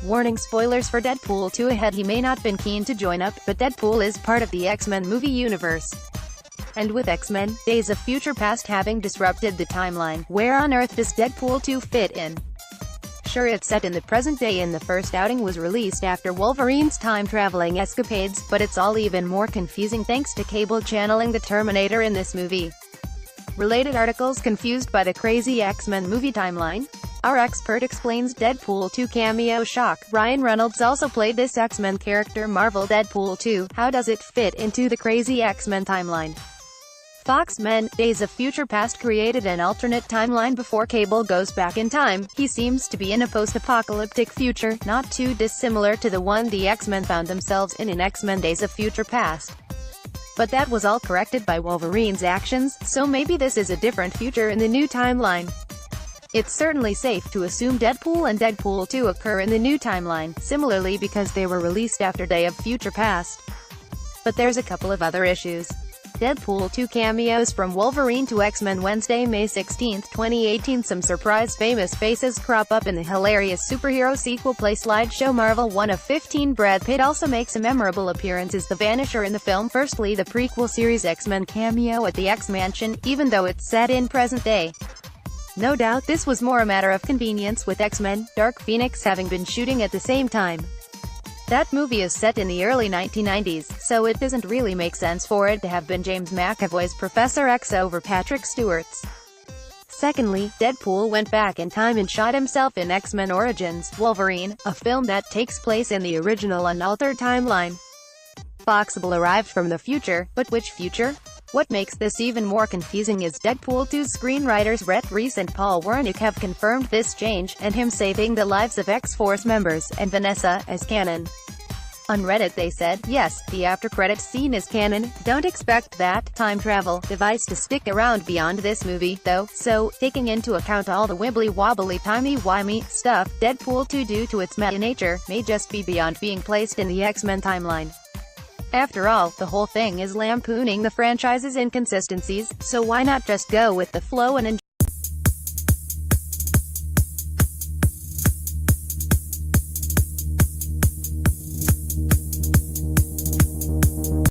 Warning: spoilers for Deadpool 2 ahead. He may not been keen to join up, but Deadpool is part of the X-Men movie universe. And with X-Men: Days of Future Past having disrupted the timeline, where on earth does Deadpool 2 fit in? Sure, it's set in the present day and the first outing was released after Wolverine's time-traveling escapades, but it's all even more confusing thanks to Cable channeling the Terminator in this movie. Related articles: confused by the crazy X-Men movie timeline? Our expert explains Deadpool 2 cameo shock. Ryan Reynolds also played this X-Men character. Marvel Deadpool 2, how does it fit into the crazy X-Men timeline? Fox Men: Days of Future Past created an alternate timeline before Cable goes back in time. He seems to be in a post-apocalyptic future, not too dissimilar to the one the X-Men found themselves in X-Men: Days of Future Past. But that was all corrected by Wolverine's actions, so maybe this is a different future in the new timeline. It's certainly safe to assume Deadpool and Deadpool 2 occur in the new timeline, similarly because they were released after Day of Future Past. But there's a couple of other issues. Deadpool 2 cameos from Wolverine to X-Men. Wednesday, May 16, 2018. Some surprise famous faces crop up in the hilarious superhero sequel play slideshow Marvel 1 of 15. Brad Pitt also makes a memorable appearance as the Vanisher in the film. Firstly, the prequel series X-Men cameo at the X-Mansion, even though it's set in present day. No doubt this was more a matter of convenience, with X-Men: Dark Phoenix having been shooting at the same time. That movie is set in the early 1990s, so it doesn't really make sense for it to have been James McAvoy's Professor X over Patrick Stewart's. Secondly, Deadpool went back in time and shot himself in X-Men Origins: Wolverine, a film that takes place in the original unaltered timeline. Foxable arrived from the future, but which future? What makes this even more confusing is Deadpool 2's screenwriters Rhett Reese and Paul Wernick have confirmed this change, and him saving the lives of X-Force members, and Vanessa, as canon. On Reddit they said, yes, the after-credits scene is canon, don't expect that time travel device to stick around beyond this movie, though, so, taking into account all the wibbly-wobbly timey-wimey stuff, Deadpool 2, due to its meta nature, may just be beyond being placed in the X-Men timeline. After all, the whole thing is lampooning the franchise's inconsistencies, so why not just go with the flow and enjoy